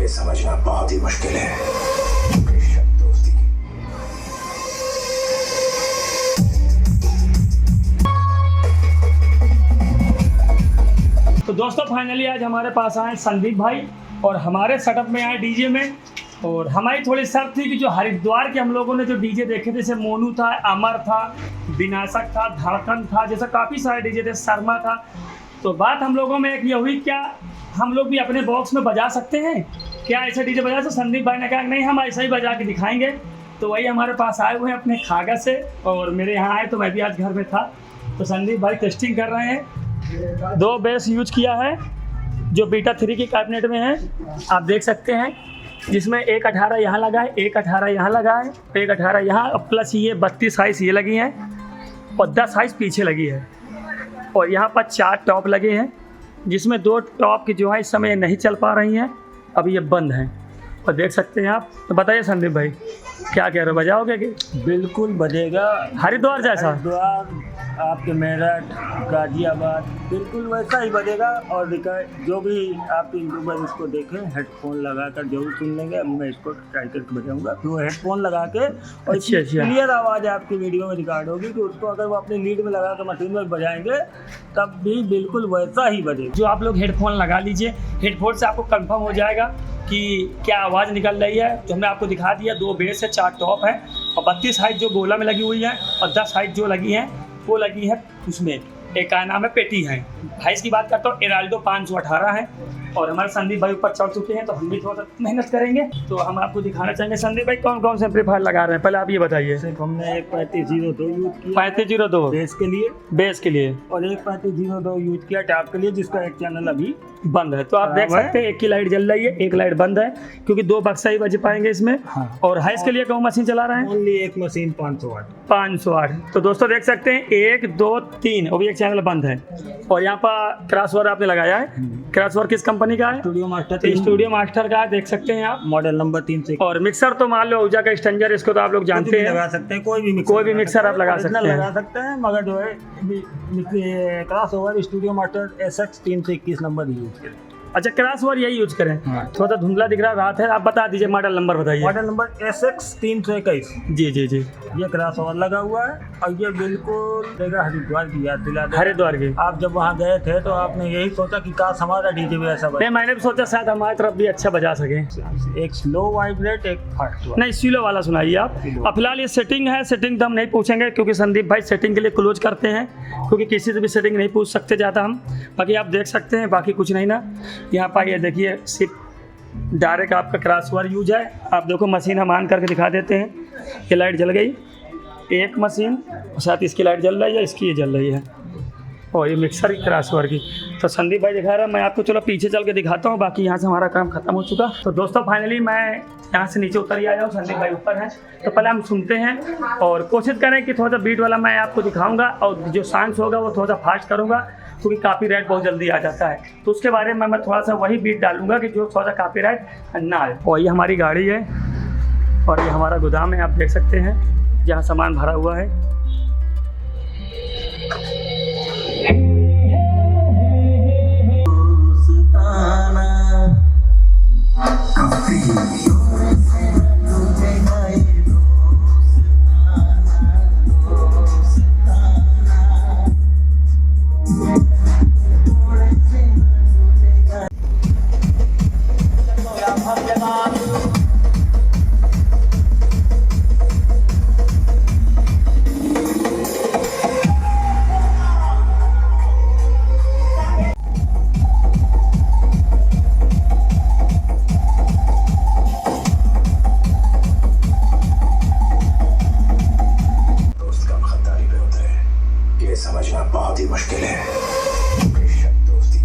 ये समझना बहुत ही मुश्किल है। बेशक दोस्ती तो दोस्तों फाइनली आज हमारे पास आए संदीप भाई और हमारे सेटअप में आए डीजे में। और हमारी थोड़ी शर्त थी कि जो हरिद्वार के हम लोगों ने जो डीजे देखे थे, जैसे मोनू था, अमर था, विनाशक था, धड़कन था, जैसे काफ़ी सारे डीजे थे, शर्मा था। तो बात हम लोगों में एक ये हुई, क्या हम लोग भी अपने बॉक्स में बजा सकते हैं, क्या ऐसे डीजे बजा? तो संदीप भाई ने कहा नहीं, हम ऐसा ही बजा के दिखाएंगे। तो वही हमारे पास आए हुए हैं अपने खागा से, और मेरे यहाँ आए तो मैं भी आज घर में था। तो संदीप भाई टेस्टिंग कर रहे हैं। 2 बेस यूज किया है जो बीटा 3 की कैबिनेट में है, आप देख सकते हैं, जिसमें एक 18 यहाँ लगा है, एक 18 यहाँ लगा है, एक 18 यहाँ, प्लस ये 32 साइज़ ये लगी हैं और 10 साइज़ पीछे लगी है। और यहाँ पर 4 टॉप लगे हैं, जिसमें 2 टॉप की जो है इस समय नहीं चल पा रही हैं, अभी ये बंद हैं। और देख सकते हैं आप। तो बताइए संदीप भाई, क्या कह रहे हो, बजाओगे कि? बिल्कुल बजेगा। हरिद्वार जैसा? हरिद्वार, आपके मेरठ, गाजियाबाद, बिल्कुल वैसा ही बजेगा। और जो भी आप यूट्यूबर इसको देखें, हेडफोन लगा कर जरूर सुन लेंगे। अब मैं इसको ट्राई करके बजाऊंगा, तो हेडफोन लगा के और अच्छा। क्लियर आवाज़ आपकी वीडियो में रिकॉर्ड होगी, कि उसको अगर वो अपनी लीड में लगा कर मशीन में बजाएंगे तब भी बिल्कुल वैसा ही बजेगा। जो आप लोग हेडफोन लगा लीजिए, हेडफोन से आपको कंफर्म हो जाएगा कि क्या आवाज़ निकल रही है। जो हमने आपको दिखा दिया, 2 बेस है, 4 टॉप है और 32 हाइट जो गोला में लगी हुई है, और 10 हाइट जो लगी है वो लगी है उसमें। एक का नाम है पेटी है। हाइस की बात करता हूँ, एराल्डो 518 है। और हमारे संदीप भाई ऊपर चढ़ चुके हैं, तो हम भी थोड़ा सा मेहनत करेंगे। तो हम आपको दिखाना चाहेंगे संदीप भाई कौन कौन से एम्पलीफायर लगा रहे हैं, पहले आप ये बताइए। सिर्फ हमने एक 3502 यूज किया, 3502 बेस के लिए, बेस के लिए, और एक 3502 यूज किया टॉप के लिए, जिसका एक चैनल अभी बंद है। तो आप देख सकते हैं, एक की लाइट जल रही है, एक लाइट बंद है, क्योंकि 2 बक्सा ही बज पाएंगे इसमें। हाँ। और हाइस के लिए कौन मशीन चला रहे हैं? ओनली एक मशीन 500 वाट। 508। तो दोस्तों देख सकते हैं, 1 2 3, और भी एक चैनल बंद है। और यहाँ पर क्रॉसओवर आपने लगाया है। क्रॉसओवर किस कंपनी का है? Studio master. स्टूडियो मास्टर का है, देख सकते हैं आप। मॉडल नंबर 3 से। और मिक्सर तो मान लो ऊर्जा का स्टैंडर, इसको तो आप लोग जानते हैं, लगा सकते हैं, कोई भी मिक्सर आप लगा सकते हैं। लगा सकते हैं, मगर जो है cross over studio master SX 321 number use करें। अच्छा, क्रॉसओवर यही यूज करें। हाँ। थोड़ा सा धुंधला दिख रहा है, रात है, आप बता दीजिए, मॉडल नंबर बताइए। Model number SX 321। जी जी जी। ये क्रॉस ओवर लगा हुआ है, और ये बिल्कुल हरिद्वार की याद दिला देगा। हरिद्वार की। आप जब वहाँ गए थे तो आपने यही सोचा कि काश हमारा डीजे भी ऐसा बजे। नहीं, मैंने भी सोचा शायद हमारी तरफ भी अच्छा बजा सके। एक स्लो वाइब्रेट, एक फास्ट। नहीं, स्लो वाला सुनाइए आप। अब फिलहाल ये सेटिंग है, सेटिंग तो हम नहीं पूछेंगे, क्योंकि संदीप भाई सेटिंग के लिए क्लोज करते हैं, क्योंकि किसी से भी सेटिंग नहीं पूछ सकते ज़्यादा हम। बाकी आप देख सकते हैं, बाकी कुछ नहीं ना। यहाँ पर ये देखिए, सिर्फ डायरेक्ट आपका क्रॉसओवर यूज है। आप देखो, मशीन हम ऑन करके दिखा देते हैं। ये लाइट जल गई, एक मशीन, साथ इसकी लाइट जल रही है, इसकी ये जल रही है, और ये मिक्सर की क्रॉसओवर की। तो संदीप भाई दिखा रहा है, मैं आपको चलो पीछे चल के दिखाता हूँ। बाकी यहाँ से हमारा काम खत्म हो चुका। तो दोस्तों फाइनली मैं यहाँ से नीचे उतर ही आया हूँ, संदीप भाई ऊपर हैं। तो पहले हम सुनते हैं और कोशिश करें कि थोड़ा सा बीट वाला मैं आपको दिखाऊंगा, और जो सॉन्ग्स होगा वो थोड़ा सा फास्ट करूँगा, क्योंकि कॉपीराइट बहुत जल्दी आ जाता है। तो उसके बारे में मैं थोड़ा सा वही बीट डालूंगा कि जो थोड़ा सा कॉपीराइट ना आए। और ये हमारी गाड़ी है, और ये हमारा गोदाम है, आप देख सकते हैं, जहाँ सामान भरा हुआ है। समझना बहुत ही मुश्किल है। बेशक दोस्ती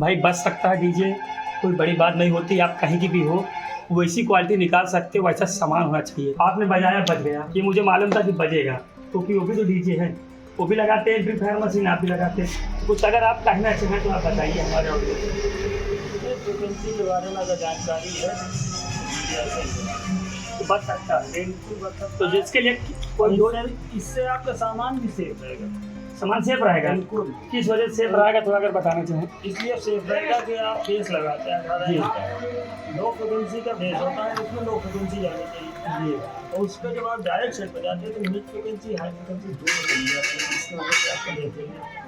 भाई बच सकता है डीजे, कोई बड़ी बात नहीं होती। आप कहीं की भी हो, वैसी क्वालिटी निकाल सकते हो, वैसा सामान होना चाहिए। आपने बजाया, बज गया, ये मुझे मालूम था कि बजेगा, क्योंकि वो भी तो डीजे है, वो भी लगाते हैं, एम्पलीफायर मशीन आप भी लगाते हैं। कुछ अगर आप कहना चाहें तो आप बताइए हमारे ऑडियंस फ्रीक्वेंसी के बारे में अगर जानकारी है, तो बच सकता है। बिल्कुल बता। तो जिसके लिए कोई दो इससे आपका सामान भी सेफ रहेगा। सामान सेफ रहेगा। बिल्कुल। किस वजह से सेफ रहेगा थोड़ा अगर बताना चाहें। इसलिए सेफ रहेगा कि आप बेस लगाते हैं 18 इंच का। लो फ्रिक्वेंसी का बेस होता है, उसमें लो फ्रिक्वेंसी जानी चाहिए। जी। और उस पर जब आप डायरेक्ट सेट पर जाते हैं तो मिड फ्रिक्वेंसी हाई फ्रिक्वेंसी दोनों चली जाती है। इसकी वजह से आपको देखेंगे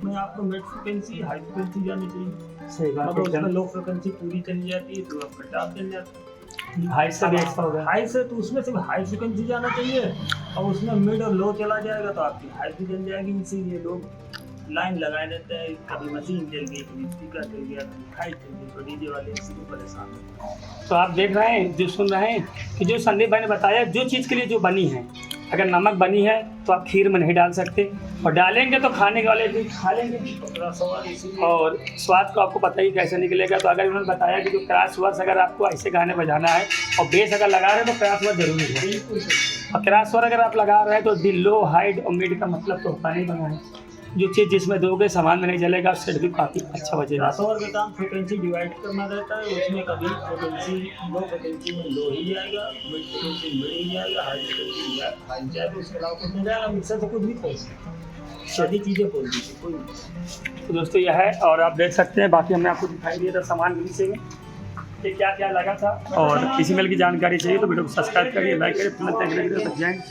में आपको मिड फ्रिक्वेंसी हाई फ्रिक्वेंसी जानी चाहिए। सही बात अगर उसमें है। लो फ्रिक्वेंसी पूरी चली जाती है तो आपका टॉप चल जाता है। हाई से भी एक्स्ट्रा होगा। हाई से तो उसमें सिर्फ हाई फ्रिक्वेंसी जाना चाहिए, और उसमें मिड और लो चला जाएगा तो आपकी हाई भी जल जाएगी। इसीलिए लोग लाइन लगाए देते हैं, कभी मशीन जल गई, कभी स्पीकर जल गया, कभी हाई चल गई, तो डीजे वाले इसी को परेशान होते हैं। तो आप देख रहे हैं, जो सुन रहे हैं कि जो संदीप भाई ने बताया, जो चीज़ के लिए जो बनी है, अगर नमक बनी है तो आप खीर में नहीं डाल सकते, और डालेंगे तो खाने वाले भी खा लेंगे। अपना सवाल इसीलिए और स्वाद को आपको पता ही कैसे निकलेगा। तो अगर उन्होंने बताया कि जो क्रॉस वर्स अगर आपको ऐसे गाने बजाना है और बेस अगर लगा रहे हैं तो क्रॉस वर्स जरूरी है। बिल्कुल सही। और क्रॉस वर्स अगर आप लगा रहे हैं तो दी लो हाइट और मिड का मतलब तो होता नहीं बना है। जो चीज़ जिसमें दोगे सामान में नहीं चलेगा, सेट भी काफ़ी अच्छा बजेगा। ट्रांसफर का काम फ्रिक्वेंसी डिवाइड करना रहता है, उसमें कभी फ्रिक्वेंसी लो फ्रिक्वेंसी में लो ही जाएगा, मिड फ्रिक्वेंसी मिड ही जाएगा, हाई फ्रिक्वेंसी हाई जाएगा, उसके अलावा कुछ नहीं जाएगा। मिक्सर से कुछ भी खोल सकते, सारी चीज़ें खोल दीजिए, कोई नहीं। तो दोस्तों यह है, और आप देख सकते हैं बाकी हमने आपको दिखाई दिया था सामान भी से कि क्या क्या लगा था। और इसी मेल की जानकारी चाहिए तो वीडियो को सब्सक्राइब करिए, लाइक करिए, तुरंत जय हिंद।